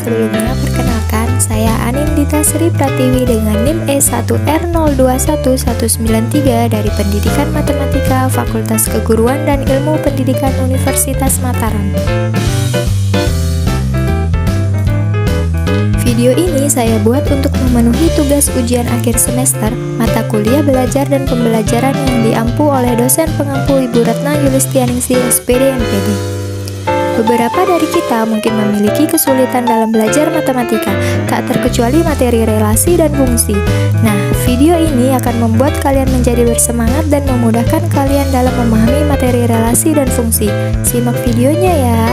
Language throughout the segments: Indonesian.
sebelumnya, perkenalkan, saya Anindita Sri Pratiwi dengan NIM E1R021193 dari Pendidikan Matematika Fakultas Keguruan dan Ilmu Pendidikan Universitas Mataram. Video ini saya buat untuk memenuhi tugas ujian akhir semester mata kuliah belajar dan pembelajaran yang diampu oleh dosen pengampu Ibu Retna Yulistianingsih SPD MPD. Beberapa dari kita mungkin memiliki kesulitan dalam belajar matematika, tak terkecuali materi relasi dan fungsi. Nah, video ini akan membuat kalian menjadi bersemangat dan memudahkan kalian dalam memahami materi relasi dan fungsi. Simak videonya ya.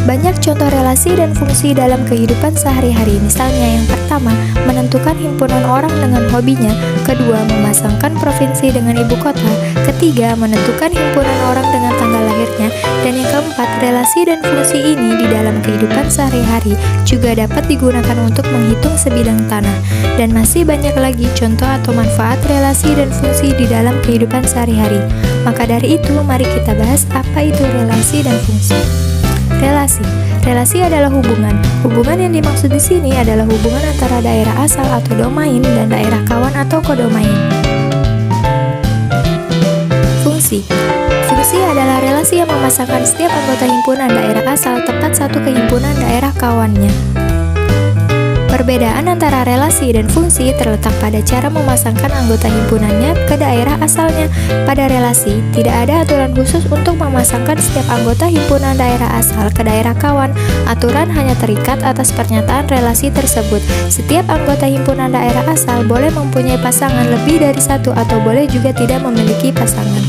Banyak contoh relasi dan fungsi dalam kehidupan sehari-hari. Misalnya yang pertama, menentukan himpunan orang dengan hobinya. Kedua, memasangkan provinsi dengan ibu kota. Ketiga, menentukan himpunan orang dengan tanggal lahirnya. Dan yang keempat, relasi dan fungsi ini di dalam kehidupan sehari-hari juga dapat digunakan untuk menghitung sebidang tanah. Dan masih banyak lagi contoh atau manfaat relasi dan fungsi di dalam kehidupan sehari-hari. Maka dari itu, mari kita bahas apa itu relasi dan fungsi. Relasi adalah hubungan. Hubungan yang dimaksud di sini adalah hubungan antara daerah asal atau domain dan daerah kawan atau kodomain. Fungsi adalah relasi yang memasangkan setiap anggota himpunan daerah asal tepat satu ke himpunan daerah kawannya. Perbedaan antara relasi dan fungsi terletak pada cara memasangkan anggota himpunannya ke daerah asalnya. Pada relasi, tidak ada aturan khusus untuk memasangkan setiap anggota himpunan daerah asal ke daerah kawan. Aturan hanya terikat atas pernyataan relasi tersebut. Setiap anggota himpunan daerah asal boleh mempunyai pasangan lebih dari satu atau boleh juga tidak memiliki pasangan.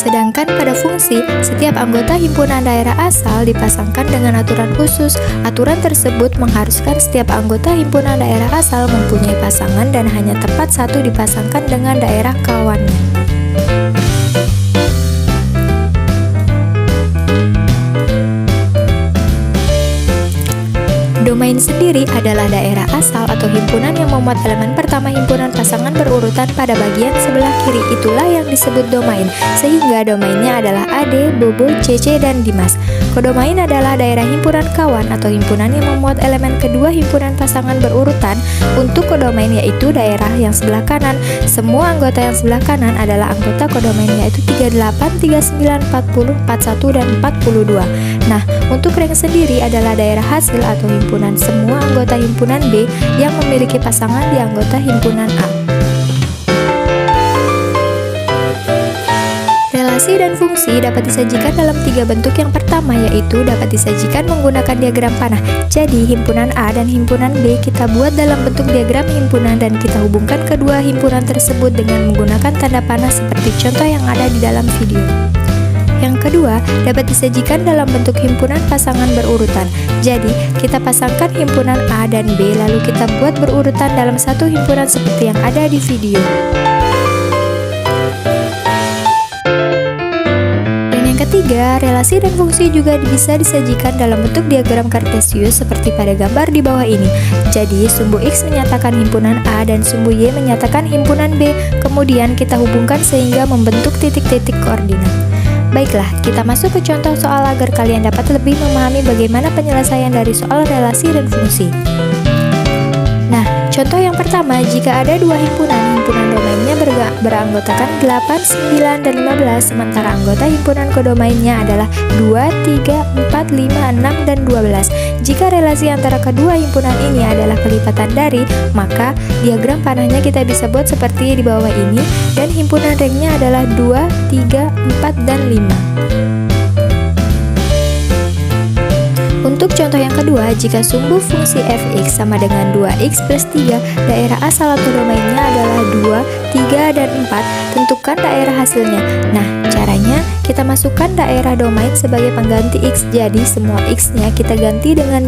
Sedangkan pada fungsi, setiap anggota himpunan daerah asal dipasangkan dengan aturan khusus. Aturan tersebut mengharuskan setiap anggota himpunan daerah asal mempunyai pasangan dan hanya tepat satu dipasangkan dengan daerah kawannya. Domain sendiri adalah daerah asal atau himpunan yang memuat elemen pertama himpunan pasangan berurutan pada bagian sebelah kiri. Itulah yang disebut domain, sehingga domainnya adalah AD, Bobo, CC, dan Dimas. Kodomain adalah daerah himpunan kawan atau himpunan yang memuat elemen kedua himpunan pasangan berurutan. Untuk kodomain yaitu daerah yang sebelah kanan. Semua anggota yang sebelah kanan adalah anggota kodomain yaitu 38, 39, 40, 41, dan 42. Nah, untuk ring sendiri adalah daerah hasil atau himpunan semua anggota himpunan B yang memiliki pasangan di anggota himpunan A. Relasi dan fungsi dapat disajikan dalam tiga bentuk. Yang pertama yaitu dapat disajikan menggunakan diagram panah. Jadi himpunan A dan himpunan B kita buat dalam bentuk diagram himpunan dan kita hubungkan kedua himpunan tersebut dengan menggunakan tanda panah seperti contoh yang ada di dalam video. Yang kedua, dapat disajikan dalam bentuk himpunan pasangan berurutan. Jadi, kita pasangkan himpunan A dan B lalu kita buat berurutan dalam satu himpunan seperti yang ada di video. Dan yang ketiga, relasi dan fungsi juga bisa disajikan dalam bentuk diagram kartesius seperti pada gambar di bawah ini. Jadi, sumbu X menyatakan himpunan A dan sumbu Y menyatakan himpunan B. Kemudian kita hubungkan sehingga membentuk titik-titik koordinat. Baiklah, kita masuk ke contoh soal agar kalian dapat lebih memahami bagaimana penyelesaian dari soal relasi dan fungsi. Nah, contoh yang pertama, jika ada dua himpunan domainnya beranggotakan 8, 9, dan 15, sementara anggota himpunan kodomainnya adalah 2, 3, 4, 5, 6, dan 12. Jika relasi antara kedua himpunan ini adalah kelipatan dari, maka diagram panahnya kita bisa buat seperti di bawah ini, dan himpunan ringnya adalah 2, 3, 4, dan 5. Untuk contoh yang kedua, jika sumbu fungsi fx sama dengan 2x plus 3, daerah asal atau domainnya adalah 2, 3, dan 4, tentukan daerah hasilnya. Nah, caranya kita masukkan daerah domain sebagai pengganti x, jadi semua x-nya kita ganti dengan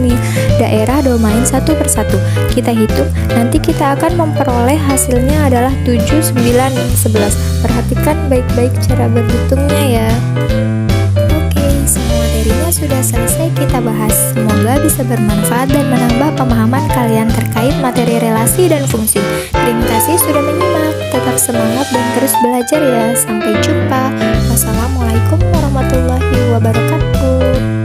daerah domain satu persatu. Kita hitung, nanti kita akan memperoleh hasilnya adalah 7, 9, 11. Perhatikan baik-baik cara berhitungnya ya. Semua materinya sudah selesai kita bahas. Semoga bisa bermanfaat dan menambah pemahaman kalian terkait materi relasi dan fungsi. Terima kasih sudah menyimak. Tetap tetap semangat dan terus belajar ya. Sampai jumpa. Wassalamualaikum warahmatullahi wabarakatuh.